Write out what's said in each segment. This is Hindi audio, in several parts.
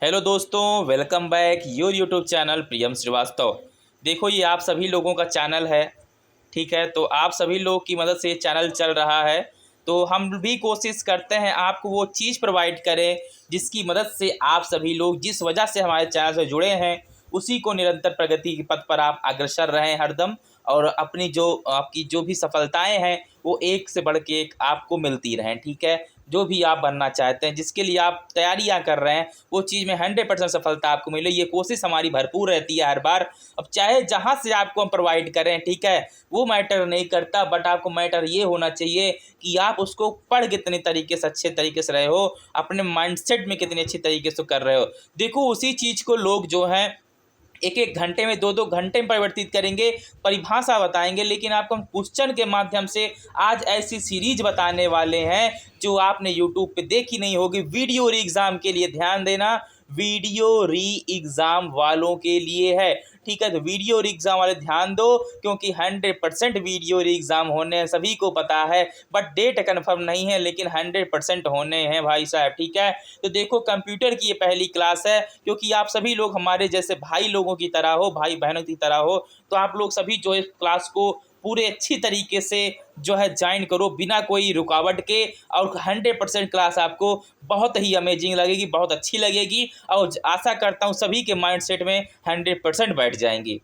हेलो दोस्तों, welcome back your YouTube channel Priyam Shrivastava. देखो, ये आप सभी लोगों का चैनल है, ठीक है। तो आप सभी लोग की मदद से ये चैनल चल रहा है। तो हम भी कोशिश करते हैं आपको वो चीज़ प्रोवाइड करें जिसकी मदद से आप सभी लोग जिस वजह से हमारे चैनल से जुड़े हैं उसी को निरंतर प्रगति के पथ पर आप अग्रसर रहें हरदम। और अपनी जो आपकी जो भी सफलताएं हैं वो एक से बढ़ के एक आपको मिलती रहें, ठीक है। जो भी आप बनना चाहते हैं, जिसके लिए आप तैयारियां कर रहे हैं, वो चीज़ में 100% सफलता आपको मिले, ये कोशिश हमारी भरपूर रहती है हर बार। अब चाहे जहाँ से आपको हम प्रोवाइड करें, ठीक है, वो मैटर नहीं करता, बट आपको मैटर ये होना चाहिए कि आप उसको पढ़ कितने तरीके से अच्छे तरीके से रहे हो, अपने माइंडसेट में कितने अच्छे तरीके से कर रहे हो। देखो, उसी चीज़ को लोग जो हैं एक एक घंटे में, दो दो घंटे में परिवर्तित करेंगे, परिभाषा बताएंगे, लेकिन आपको हम क्वेश्चन के माध्यम से आज ऐसी सीरीज बताने वाले हैं जो आपने यूट्यूब पे देखी नहीं होगी। वीडियो री एग्ज़ाम के लिए ध्यान देना, वीडियो री एग्ज़ाम वालों के लिए है, ठीक है। तो वीडियो री एग्ज़ाम वाले ध्यान दो, क्योंकि 100% वीडियो री एग्ज़ाम होने हैं, सभी को पता है, बट डेट कन्फर्म नहीं है, लेकिन 100% होने हैं भाई साहब, ठीक है। तो देखो, कंप्यूटर की ये पहली क्लास है, क्योंकि आप सभी लोग हमारे जैसे भाई लोगों की तरह हो, भाई बहनों की तरह हो, तो आप लोग सभी जो है क्लास को पूरे अच्छी तरीके से जो है ज्वाइन करो बिना कोई रुकावट के। और 100% क्लास आपको बहुत ही अमेजिंग लगेगी, बहुत अच्छी लगेगी, और आशा करता हूँ सभी के माइंड सेट में 100% बैठ जाएंगी।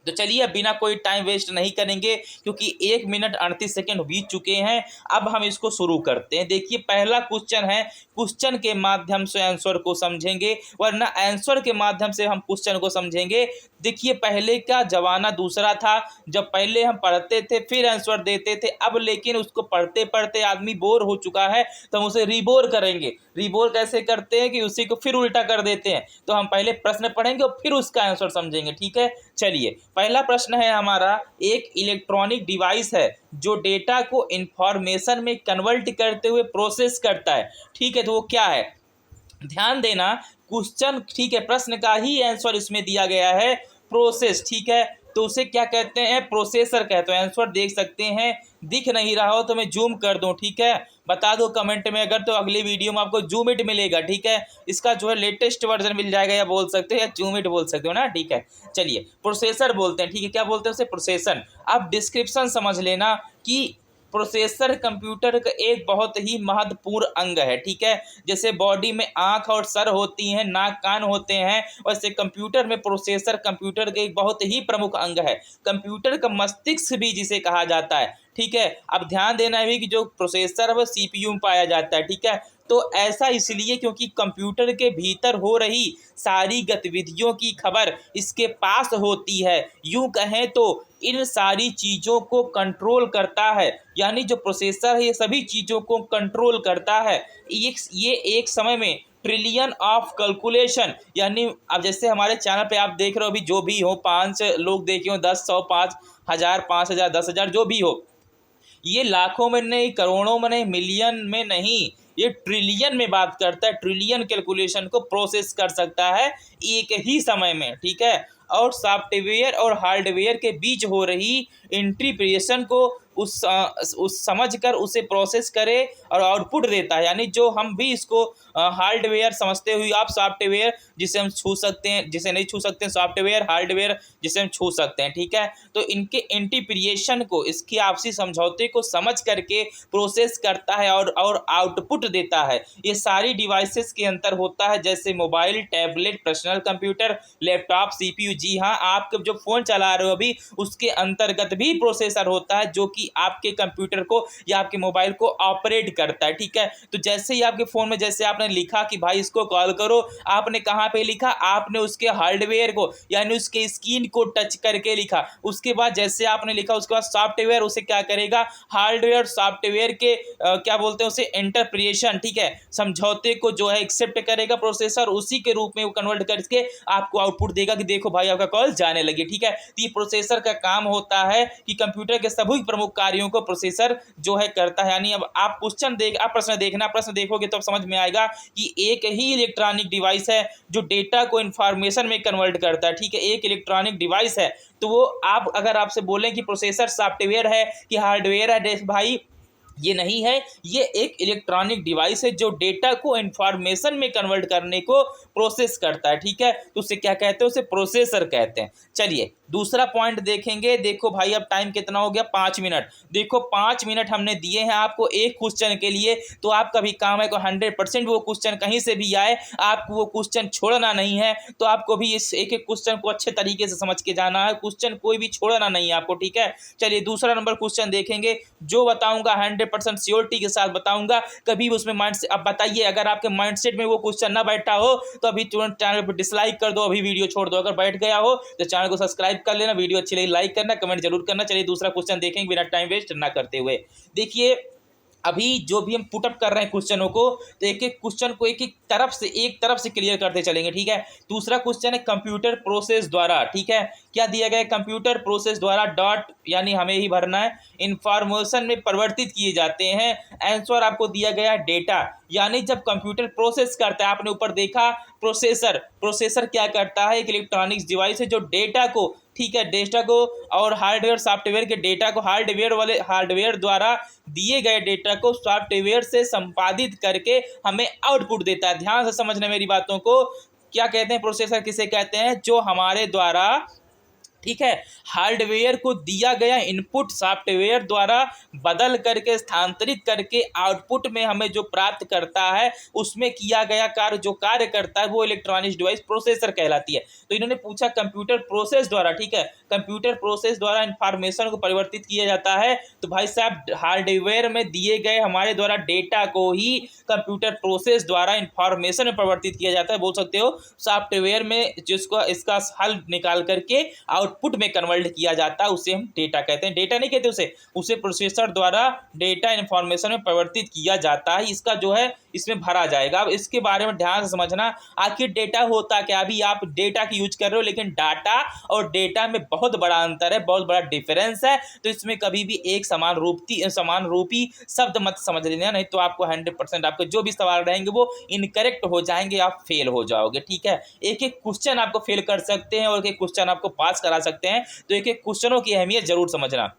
तो चलिए, अब बिना कोई टाइम वेस्ट नहीं करेंगे, क्योंकि 1 मिनट 38 सेकेंड बीत चुके हैं। अब हम इसको शुरू करते हैं। देखिए, पहला क्वेश्चन है, क्वेश्चन के माध्यम से आंसर को समझेंगे, वरना आंसर के माध्यम से हम क्वेश्चन को समझेंगे। देखिए, पहले का जमाना दूसरा था, जब पहले हम पढ़ते थे फिर आंसर देते थे। अब लेकिन उसको पढ़ते पढ़ते आदमी बोर हो चुका है, तो हम उसे रिबोर करेंगे। रिबोर कैसे करते हैं कि उसी को फिर उल्टा कर देते हैं। तो हम पहले प्रश्न पढ़ेंगे और फिर उसका आंसर समझेंगे, ठीक है। चलिए, पहला प्रश्न है हमारा, एक इलेक्ट्रॉनिक डिवाइस है जो डेटा को इंफॉर्मेशन में कन्वर्ट करते हुए प्रोसेस करता है, ठीक है। तो वो क्या है? ध्यान देना, क्वेश्चन, ठीक है, प्रश्न का ही आंसर इसमें दिया गया है, प्रोसेस, ठीक है। तो उसे क्या कहते हैं? प्रोसेसर कहते हैं। आंसर देख सकते हैं, दिख नहीं रहा हो तो मैं जूम कर दूं, ठीक है। बता दो कमेंट में अगर, तो अगली वीडियो में आपको जूम इट मिलेगा, ठीक है। इसका जो है लेटेस्ट वर्जन मिल जाएगा, या बोल सकते हो या जूम इट बोल सकते हो ना, ठीक है। चलिए, प्रोसेसर बोलते हैं, ठीक है। क्या बोलते हैं उसे? प्रोसेसर। अब डिस्क्रिप्शन समझ लेना कि प्रोसेसर कंप्यूटर का एक बहुत ही महत्वपूर्ण अंग है, ठीक है। जैसे बॉडी में आंख और सर होती हैं, नाक कान होते हैं, वैसे कंप्यूटर में प्रोसेसर कंप्यूटर के एक बहुत ही प्रमुख अंग है। कंप्यूटर का मस्तिष्क भी जिसे कहा जाता है, ठीक है। अब ध्यान देना है कि जो प्रोसेसर है वो सीपीयू में पाया जाता है, ठीक है। तो ऐसा इसलिए क्योंकि कंप्यूटर के भीतर हो रही सारी गतिविधियों की खबर इसके पास होती है। यूं कहें तो इन सारी चीज़ों को कंट्रोल करता है, यानी जो प्रोसेसर है ये सभी चीज़ों को कंट्रोल करता है। ये एक समय में ट्रिलियन ऑफ कैलकुलेशन, यानी अब जैसे हमारे चैनल पे आप देख रहे हो, अभी जो भी हो, 5 लोग देखे हो, 10, 100, 5,000, 5,000, 10,000, जो भी हो, ये लाखों में नहीं, करोड़ों में नहीं, मिलियन में नहीं, ये ट्रिलियन में बात करता है। ट्रिलियन कैलकुलेशन को प्रोसेस कर सकता है एक ही समय में, ठीक है। और सॉफ्टवेयर और हार्डवेयर के बीच हो रही इंटरप्रिटेशन को उस समझ कर उसे प्रोसेस करे और आउटपुट देता है। यानी जो हम भी इसको हार्डवेयर समझते हुए, आप सॉफ्टवेयर जिसे हम छू सकते हैं, जिसे नहीं छू सकते हैं, सॉफ्टवेयर हार्डवेयर जिसे हम छू सकते हैं, ठीक है। तो इनके इंटरप्रिटेशन को, इसके आपसी समझौते को समझ करके प्रोसेस करता है और आउटपुट देता है। ये सारी डिवाइसेस के अंतर होता है, जैसे mobile, tablet, personal computer, laptop, CPU. जी हाँ, आप जो फ़ोन चला रहे हो अभी, उसके अंतर्गत भी प्रोसेसर होता है, जो कि आपके कंप्यूटर को या आपके मोबाइल को ऑपरेट करता है, ठीक है। तो जैसे ही आपके फ़ोन में, जैसे आपने लिखा कि भाई इसको कॉल करो, आपने कहाँ पे लिखा? आपने उसके हार्डवेयर को, यानी उसके स्क्रीन को टच करके लिखा। उसके बाद जैसे आपने लिखा, उसके बाद सॉफ्टवेयर उसे क्या करेगा? हार्डवेयर सॉफ्टवेयर के क्या बोलते हैं उसे? इंटरप्रिटेशन, ठीक है, समझौते को जो है एक्सेप्ट करेगा प्रोसेसर, उसी के रूप में वो कन्वर्ट करके आपको आउटपुट देगा कि देखो भाई आपका कॉल जाने लगी, ठीक है। तो ये प्रोसेसर का काम होता है कि कंप्यूटर के सभी प्रमुख कार्यों को प्रोसेसर जो है करता है। यानी अब आप प्रश्न देखना, प्रश्न देखोगे तो समझ में आएगा कि एक ही इलेक्ट्रॉनिक डिवाइस है जो डेटा को इंफॉर्मेशन में कन्वर्ट करता है, ठीक है। एक इलेक्ट्रॉनिक डिवाइस है, तो वो आप अगर आपसे बोलें कि प्रोसेसर सॉफ्टवेयर है कि हार्डवेयर है, भाई ये नहीं है, ये एक इलेक्ट्रॉनिक डिवाइस है जो डेटा को इंफॉर्मेशन में कन्वर्ट करने को प्रोसेस करता है, ठीक है। तो उसे क्या कहते हैं, उसे प्रोसेसर कहते हैं। चलिए दूसरा पॉइंट देखेंगे। देखो भाई अब टाइम कितना हो गया, 5 मिनट। देखो 5 मिनट हमने दिए हैं आपको एक क्वेश्चन के लिए, तो आपका भी काम है को 100% वो क्वेश्चन कहीं से भी आए आपको वो क्वेश्चन छोड़ना नहीं है। तो आपको भी इस एक एक क्वेश्चन को अच्छे तरीके से समझ के जाना है, क्वेश्चन कोई भी छोड़ना नहीं है आपको, ठीक है। चलिए दूसरा नंबर क्वेश्चन देखेंगे, जो बताऊंगा 100% श्योरिटी के साथ बताऊंगा, कभी उसमें माइंड से। अब बताइए अगर आपके माइंडसेट में वो क्वेश्चन ना बैठा हो तो अभी तुरंत चैनल पर डिसलाइक कर दो, अभी वीडियो छोड़ दो। अगर बैठ गया हो तो चैनल को सब्सक्राइब कर लेना, वीडियो अच्छी लगी लाइक करना, कमेंट जरूर करना। चलिए दूसरा क्वेश्चन देखेंगे बिना टाइम वेस्ट ना करते हुए। देखिए अभी जो भी हम पुटअप कर रहे हैं क्वेश्चनों को, तो एक एक क्वेश्चन को एक तरफ से क्लियर करते चलेंगे, ठीक है। दूसरा क्वेश्चन है कंप्यूटर प्रोसेस द्वारा, ठीक है। क्या दिया गया है, कंप्यूटर प्रोसेस द्वारा डॉट यानी हमें ही भरना है, इंफॉर्मेशन में परिवर्तित किए जाते हैं। आंसर आपको दिया गया है डेटा, यानी जब कंप्यूटर प्रोसेस करता है, आपने ऊपर देखा प्रोसेसर क्या करता है, एक इलेक्ट्रॉनिक्स डिवाइस है जो डेटा को, ठीक है, डेटा को और हार्डवेयर सॉफ्टवेयर के डेटा को हार्डवेयर द्वारा दिए गए डेटा को सॉफ्टवेयर से संपादित करके हमें आउटपुट देता है। ध्यान से समझना मेरी बातों को। क्या कहते हैं प्रोसेसर, किसे कहते हैं, जो हमारे द्वारा, ठीक है, हार्डवेयर को दिया गया इनपुट सॉफ्टवेयर द्वारा बदल करके स्थानांतरित करके आउटपुट में हमें जो प्राप्त करता है, उसमें किया गया कार्य जो कार्य करता है वो इलेक्ट्रॉनिक्स डिवाइस प्रोसेसर कहलाती है। तो इन्होंने पूछा कंप्यूटर प्रोसेस द्वारा, ठीक है, कंप्यूटर प्रोसेस द्वारा इंफॉर्मेशन को परिवर्तित किया जाता है। तो भाई साहब हार्डवेयर में दिए गए हमारे द्वारा डेटा को ही कंप्यूटर प्रोसेस द्वारा इंफॉर्मेशन में परिवर्तित किया जाता है। बोल सकते हो सॉफ्टवेयर में जिसको इसका हल निकाल करके आउटपुट में कन्वर्ट किया जाता है, उसे हम डेटा कहते हैं। डेटा नहीं कहते उसे प्रोसेसर द्वारा डेटा इंफॉर्मेशन में परिवर्तित किया जाता है, इसका जो है इसमें भरा जाएगा। अब इसके बारे में ध्यान से समझना, आखिर डेटा होता क्या। अभी आप डेटा की यूज कर रहे हो, लेकिन डाटा और डेटा में बहुत बड़ा अंतर है, बहुत बड़ा डिफरेंस है। तो इसमें कभी भी एक समान रूपी शब्द मत समझ लेना, नहीं तो आपको 100% आपके जो भी सवाल रहेंगे वो इनकरेक्ट हो जाएंगे, आप फेल हो जाओगे, ठीक है। एक एक क्वेश्चन आपको फेल कर सकते हैं और एक एक क्वेश्चन आपको पास करा सकते हैं, तो एक एक क्वेश्चनों की अहमियत जरूर समझना।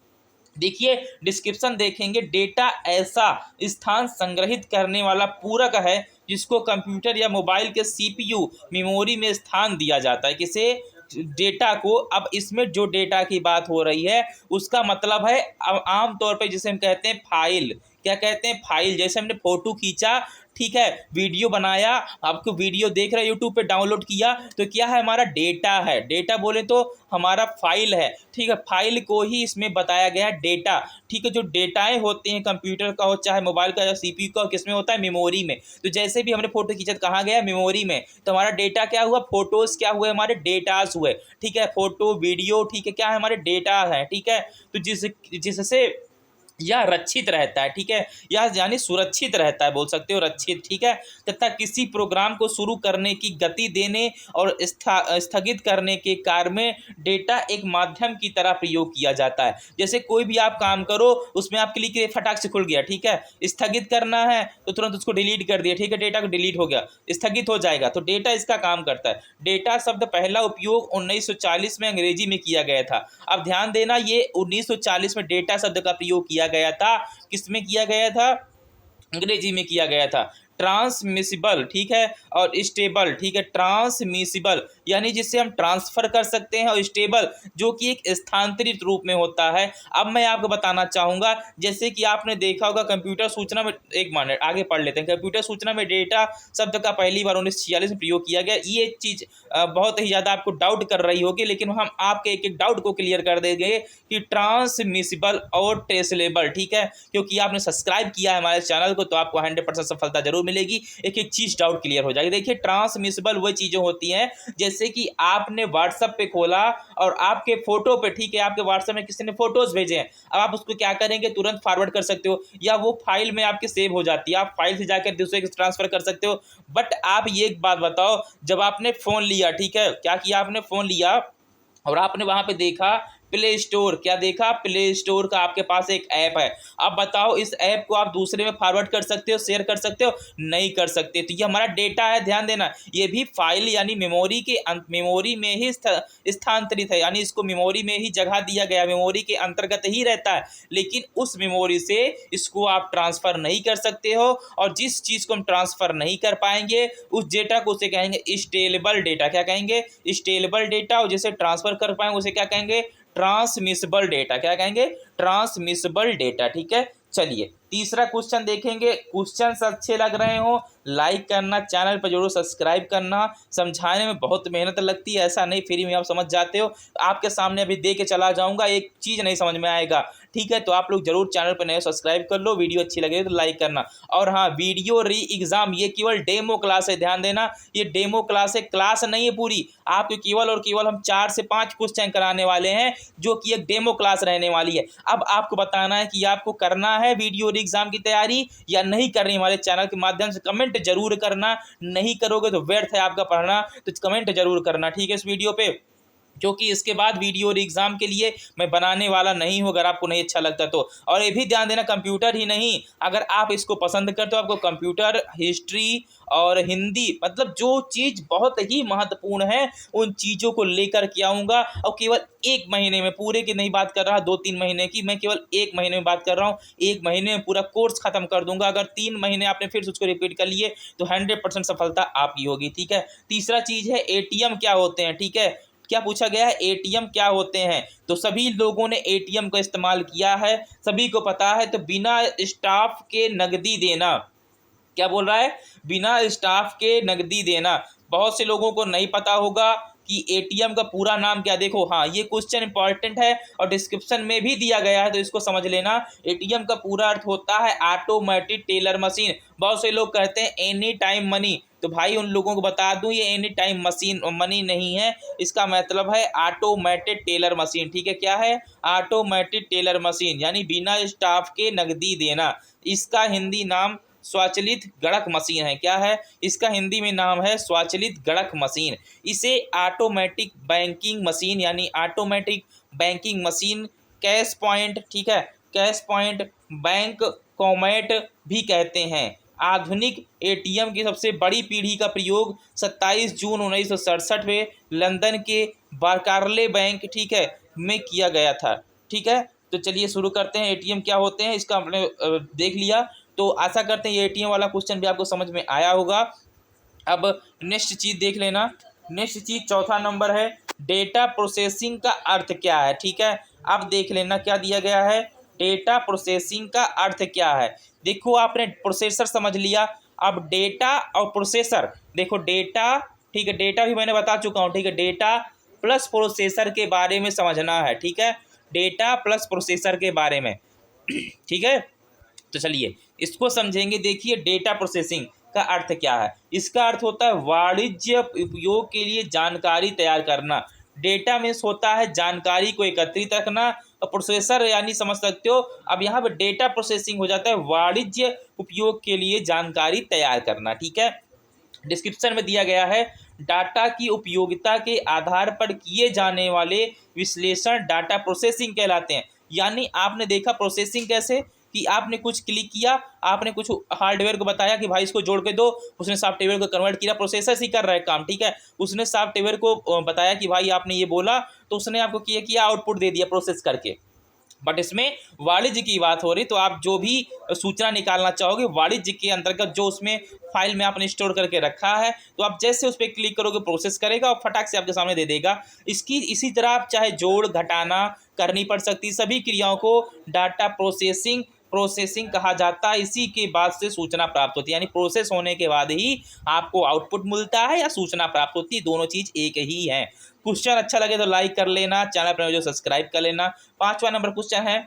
देखिए डिस्क्रिप्शन देखेंगे, डेटा ऐसा स्थान संग्रहित करने वाला पूरक है जिसको कंप्यूटर या मोबाइल के सीपीयू मेमोरी में स्थान दिया जाता है। किसे, डेटा को। अब इसमें जो डेटा की बात हो रही है उसका मतलब है आमतौर पे जिसे हम कहते हैं फाइल। क्या कहते हैं, फाइल। जैसे हमने फोटो खींचा, ठीक है, वीडियो बनाया, आपको वीडियो देख रहे यूट्यूब पे डाउनलोड किया, तो क्या है, हमारा डेटा है। डेटा बोले तो हमारा फाइल है, ठीक है। फाइल को ही इसमें बताया गया डेटा, ठीक है। जो डेटाएं होते हैं कंप्यूटर का हो चाहे मोबाइल का या सीपीयू का, किसमें होता है, मेमोरी में। तो जैसे भी हमने फोटो खींचा कहाँ गया, मेमोरी में। तो हमारा डेटा क्या हुआ, फोटोज क्या हुए, हमारे डेटास हुए, ठीक है। फोटो वीडियो, ठीक है, क्या है, हमारे डेटा है, ठीक है। तो जिससे यह रक्षित रहता है, ठीक है, यह यानी सुरक्षित रहता है, बोल सकते हो रक्षित, ठीक है। तथा किसी प्रोग्राम को शुरू करने की गति देने और स्थगित करने के कार्य में डेटा एक माध्यम की तरह प्रयोग किया जाता है। जैसे कोई भी आप काम करो, उसमें आप क्लिक किए, फटाक से खुल गया, ठीक है। स्थगित करना है तो तुरंत उसको डिलीट कर दिया, ठीक है, डेटा को डिलीट हो गया, स्थगित हो जाएगा। तो डेटा इसका काम करता है। डेटा शब्द पहला उपयोग 1940 में अंग्रेजी में किया गया था। अब ध्यान देना, ये 1940 में डेटा शब्द का प्रयोग किया गया था। किसमें किया गया था, अंग्रेजी में किया गया था। ट्रांसमिसिबल, ठीक है, और स्टेबल, ठीक है। ट्रांसमिसिबल यानी जिससे हम ट्रांसफर कर सकते हैं, और स्टेबल जो कि एक स्थानांतरित रूप में होता है। अब मैं आपको बताना चाहूँगा, जैसे कि आपने देखा होगा कंप्यूटर सूचना में, एक मिनट आगे पढ़ लेते हैं। कंप्यूटर सूचना में डेटा शब्द का पहली बार 1946 में प्रयोग किया गया। ये चीज़ बहुत ही ज़्यादा आपको डाउट कर रही होगी, लेकिन हम आपके एक एक डाउट को क्लियर कर देंगे कि ट्रांसमिसिबल और ट्रेसेबल, ठीक है। क्योंकि आपने सब्सक्राइब किया है हमारे चैनल को, तो आपको 100% सफलता जरूर मिलेगी, एक एक चीज डाउट क्लियर हो जाएगी। देखिए ट्रांसमिसिबल वो चीजें होती हैं जैसे कि आपने व्हाट्सएप पे खोला और आपके फोटो पे, ठीक है, आपके व्हाट्सएप में किसी ने फोटोज भेजे हैं। अब आप उसको क्या करेंगे, तुरंत फॉरवर्ड कर सकते हो, या वो फाइल में आपके सेव हो जाती है, आप फाइल से जाकर दूसरे को ट्रांसफर कर सकते हो। बट आप ये एक बात बताओ, जब आपने फोन लिया, ठीक है, क्या किया, आपने फोन लिया और आपने वहां पे देखा प्ले स्टोर, क्या देखा, प्ले स्टोर का आपके पास एक ऐप है। अब बताओ इस ऐप को आप दूसरे में फॉरवर्ड कर सकते हो, शेयर कर सकते हो? नहीं कर सकते। तो ये हमारा डेटा है, ध्यान देना, ये भी फाइल यानी मेमोरी के मेमोरी में ही स्थानांतरित है, यानी इसको मेमोरी में ही जगह दिया गया, मेमोरी के अंतर्गत ही रहता है, लेकिन उस मेमोरी से इसको आप ट्रांसफर नहीं कर सकते हो। और जिस चीज़ को हम ट्रांसफर नहीं कर पाएंगे उस डेटा को उसे कहेंगे स्टेलेबल डेटा। क्या कहेंगे? स्टेलेबल डेटा। और जिसे ट्रांसफर कर पाएंगे उसे क्या कहेंगे? Transmissible data. क्या कहेंगे? Transmissible data. ठीक है, चलिए तीसरा क्वेश्चन देखेंगे। क्वेश्चन अच्छे लग रहे हो लाइक करना, चैनल पर जरूर सब्सक्राइब करना। समझाने में बहुत मेहनत लगती है, ऐसा नहीं फ्री में आप समझ जाते हो। आपके सामने अभी दे के चला जाऊंगा, एक चीज़ नहीं समझ में आएगा। ठीक है, तो आप लोग जरूर चैनल पर नए सब्सक्राइब कर लो, वीडियो अच्छी लगे तो लाइक करना। और हाँ, वीडियो री एग्जाम ये केवल डेमो क्लास है, ध्यान देना, ये डेमो क्लास है, क्लास नहीं है पूरी। आपको केवल और केवल हम 4 से 5 क्वेश्चन कराने वाले हैं, जो कि एक डेमो क्लास रहने वाली है। अब आपको बताना है कि आपको करना है वीडियो री एग्जाम की तैयारी या नहीं करनी। हमारे चैनल के माध्यम से कमेंट जरूर करना, नहीं करोगे तो व्यर्थ है आपका पढ़ना, तो कमेंट जरूर करना। ठीक है, इस वीडियो पे, क्योंकि इसके बाद वीडियो और एग्जाम के लिए मैं बनाने वाला नहीं हूँ, अगर आपको नहीं अच्छा लगता तो। और ये भी ध्यान देना, कंप्यूटर ही नहीं, अगर आप इसको पसंद करते हो, आपको कंप्यूटर, हिस्ट्री और हिंदी, मतलब जो चीज़ बहुत ही महत्वपूर्ण है उन चीज़ों को लेकर के आऊँगा। और केवल 1 महीने में, पूरे की नहीं बात कर रहा 2-3 महीने की, मैं केवल 1 महीने में बात कर रहा हूँ। 1 महीने में पूरा कोर्स खत्म कर दूंगा। अगर 3 महीने आपने फिर से उसको रिपीट कर लिए तो 100% सफलता आपकी होगी। ठीक है, तीसरा चीज़ है एटीएम क्या होते हैं। ठीक है, क्या पूछा गया है? एटीएम क्या होते हैं? तो सभी लोगों ने एटीएम का इस्तेमाल किया है, सभी को पता है। तो बिना स्टाफ के नकदी देना, क्या बोल रहा है? बिना स्टाफ के नकदी देना। बहुत से लोगों को नहीं पता होगा कि एटीएम का पूरा नाम क्या। देखो, हाँ, ये क्वेश्चन इंपॉर्टेंट है और डिस्क्रिप्शन में भी दिया गया है, तो इसको समझ लेना। एटीएम का पूरा अर्थ होता है ऑटोमेटिक टेलर मशीन। बहुत से लोग कहते हैं एनी टाइम मनी, तो भाई उन लोगों को बता दूं ये एनी टाइम मशीन मनी नहीं है, इसका मतलब है ऑटोमेटेड टेलर मशीन। ठीक है, क्या है? ऑटोमेटिक टेलर मशीन, यानी बिना स्टाफ के नकदी देना। इसका हिंदी नाम स्वचालित गणक मशीन है। क्या है? इसका हिंदी में नाम है स्वचालित गणक मशीन। इसे ऑटोमेटिक बैंकिंग मशीन यानी automatic banking machine, cash point, ठीक है, कैश पॉइंट, बैंक कॉमेट भी कहते हैं। आधुनिक एटीएम की सबसे बड़ी पीढ़ी का प्रयोग 27 जून 1967 में लंदन के बारकारले बैंक, ठीक है, में किया गया था। ठीक है, तो चलिए शुरू करते हैं। एटीएम क्या होते हैं इसका हमने देख लिया, तो आशा करते हैं ये एटीएम वाला क्वेश्चन भी आपको समझ में आया होगा। अब नेक्स्ट चीज़ देख लेना। नेक्स्ट चीज़ चौथा नंबर है, डेटा प्रोसेसिंग का अर्थ क्या है। ठीक है, अब देख लेना क्या दिया गया है, डेटा प्रोसेसिंग का अर्थ क्या है। देखो, आपने प्रोसेसर समझ लिया, अब डेटा और प्रोसेसर देखो। डेटा, ठीक है, डेटा भी मैंने बता चुका हूँ। ठीक है, डेटा प्लस प्रोसेसर के बारे में समझना है। ठीक है, डेटा प्लस प्रोसेसर के बारे में। ठीक है, तो चलिए इसको समझेंगे। देखिए, डेटा प्रोसेसिंग का अर्थ क्या है। इसका अर्थ होता है वाणिज्य उपयोग के लिए जानकारी तैयार करना। डेटा मीन्स होता है जानकारी को एकत्रित रखना, और प्रोसेसर यानी समझ सकते हो। अब यहाँ पर डेटा प्रोसेसिंग हो जाता है वाणिज्य उपयोग के लिए जानकारी तैयार करना। ठीक है, डिस्क्रिप्शन में दिया गया है, डाटा की उपयोगिता के आधार पर किए जाने वाले विश्लेषण डाटा प्रोसेसिंग कहलाते हैं। यानी आपने देखा प्रोसेसिंग कैसे, कि आपने कुछ क्लिक किया, आपने कुछ हार्डवेयर को बताया कि भाई इसको जोड़ के दो, उसने सॉफ्टवेयर को कन्वर्ट किया, प्रोसेसर ही कर रहा है काम। ठीक है, उसने सॉफ्टवेयर को बताया कि भाई आपने ये बोला, तो उसने आपको किया आउटपुट दे दिया प्रोसेस करके। बट इसमें वाणिज्य की बात हो रही, तो आप जो भी सूचना निकालना चाहोगे वाणिज्य के अंतर्गत, जो उसमें फाइल में आपने स्टोर करके रखा है, तो आप जैसे उस पर क्लिक करोगे प्रोसेस करेगा और फटाक से आपके सामने दे देगा। इसी तरह आप चाहे जोड़ घटाना करनी पड़ सकती, सभी क्रियाओं को डाटा प्रोसेसिंग कहा जाता है। इसी के बाद से सूचना प्राप्त होती है, यानी प्रोसेस होने के बाद ही आपको आउटपुट मिलता है या सूचना प्राप्त होती है, दोनों चीज़ एक ही है। क्वेश्चन अच्छा लगे तो लाइक कर लेना, चैनल पर जो सब्सक्राइब कर लेना। 5वां नंबर क्वेश्चन है,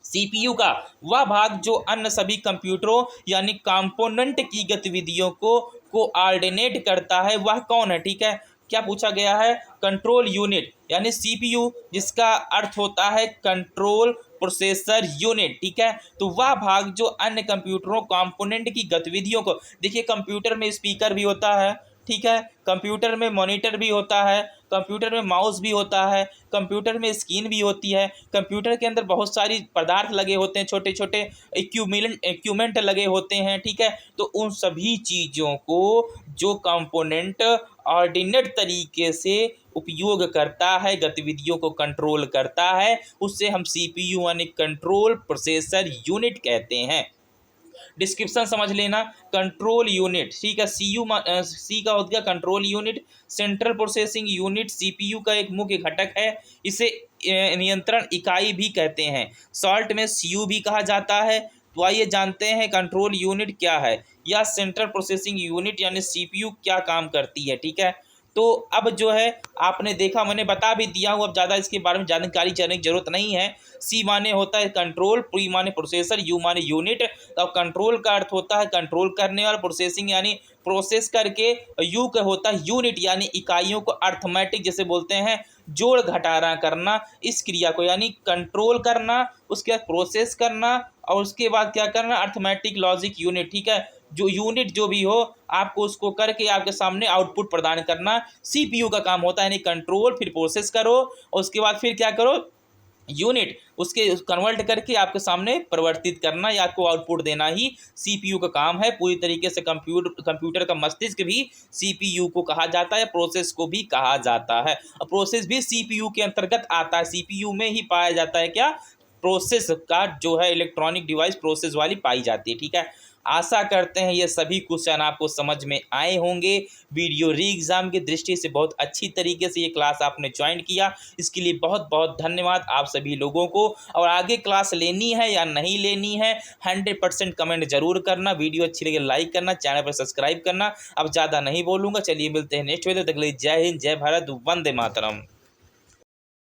सीपीयू का वह भाग जो अन्य सभी कंप्यूटरों यानी कंपोनेंट की गतिविधियों को कोऑर्डिनेट करता है, वह कौन है। ठीक है, क्या पूछा गया है, कंट्रोल यूनिट यानी सीपीयू, जिसका अर्थ होता है कंट्रोल प्रोसेसर यूनिट। ठीक है, तो वह भाग जो अन्य कंप्यूटरों कंपोनेंट की गतिविधियों को, देखिए कंप्यूटर में स्पीकर भी होता है, ठीक है, कंप्यूटर में मॉनिटर भी होता है, कंप्यूटर में माउस भी होता है, कंप्यूटर में स्क्रीन भी होती है, कंप्यूटर के अंदर बहुत सारी पदार्थ लगे होते हैं, छोटे छोटे इक्विपमेंट लगे होते हैं, ठीक है। तो उन सभी चीज़ों को जो कंपोनेंट ऑर्डिनेट तरीके से उपयोग करता है, गतिविधियों को कंट्रोल करता है, उससे हम सीपीयू यानी कंट्रोल प्रोसेसर यूनिट कहते हैं। डिस्क्रिप्शन समझ लेना, कंट्रोल यूनिट, ठीक है। सी का हो गया control unit, central processing unit CPU का एक मुख्य घटक है। इसे नियंत्रण इकाई भी कहते हैं, शॉर्ट में सीयू भी कहा जाता है। तो आइए जानते हैं कंट्रोल यूनिट क्या है या सेंट्रल प्रोसेसिंग यूनिट यानी सीपीयू क्या काम करती है, ठीक है। तो अब जो है आपने देखा, मैंने बता भी दिया हूँ, अब ज़्यादा इसके बारे में जानकारी जानने की जरूरत नहीं है। सी माने होता है कंट्रोल, पी माने प्रोसेसर, यू माने यूनिट। अब कंट्रोल का अर्थ होता है कंट्रोल करने वाला, प्रोसेसिंग यानी प्रोसेस करके, यू का होता है यूनिट यानी इकाइयों को अर्थमेटिक जैसे बोलते हैं जोड़ घटाना करना, इस क्रिया को यानी कंट्रोल करना, उसके बाद प्रोसेस करना और उसके बाद क्या करना, अर्थमेटिक लॉजिक यूनिट, ठीक है। जो यूनिट जो भी हो आपको उसको करके आपके सामने आउटपुट प्रदान करना सीपीयू का काम होता है। यानी कंट्रोल, फिर प्रोसेस करो और उसके बाद फिर क्या करो, यूनिट उसके कन्वर्ट करके आपके सामने परिवर्तित करना या आपको आउटपुट देना ही सीपीयू का काम है। पूरी तरीके से कंप्यूटर का मस्तिष्क भी सीपीयू को कहा जाता है, प्रोसेस को भी कहा जाता है। और प्रोसेस भी सीपीयू के अंतर्गत आता है, सीपीयू में ही पाया जाता है क्या, प्रोसेस का जो है इलेक्ट्रॉनिक डिवाइस प्रोसेस वाली पाई जाती है, ठीक है। आशा करते हैं ये सभी क्वेश्चन आपको समझ में आए होंगे। वीडियो री एग्ज़ाम की दृष्टि से बहुत अच्छी तरीके से ये क्लास आपने ज्वाइन किया, इसके लिए बहुत बहुत धन्यवाद आप सभी लोगों को। और आगे क्लास लेनी है या नहीं लेनी है 100% कमेंट जरूर करना। वीडियो अच्छी लगे लाइक करना, चैनल पर सब्सक्राइब करना। अब ज़्यादा नहीं बोलूँगा, चलिए मिलते हैं नेक्स्ट वीडियो, तक के लिए जय हिंद, जय भारत, वंदे मातरम।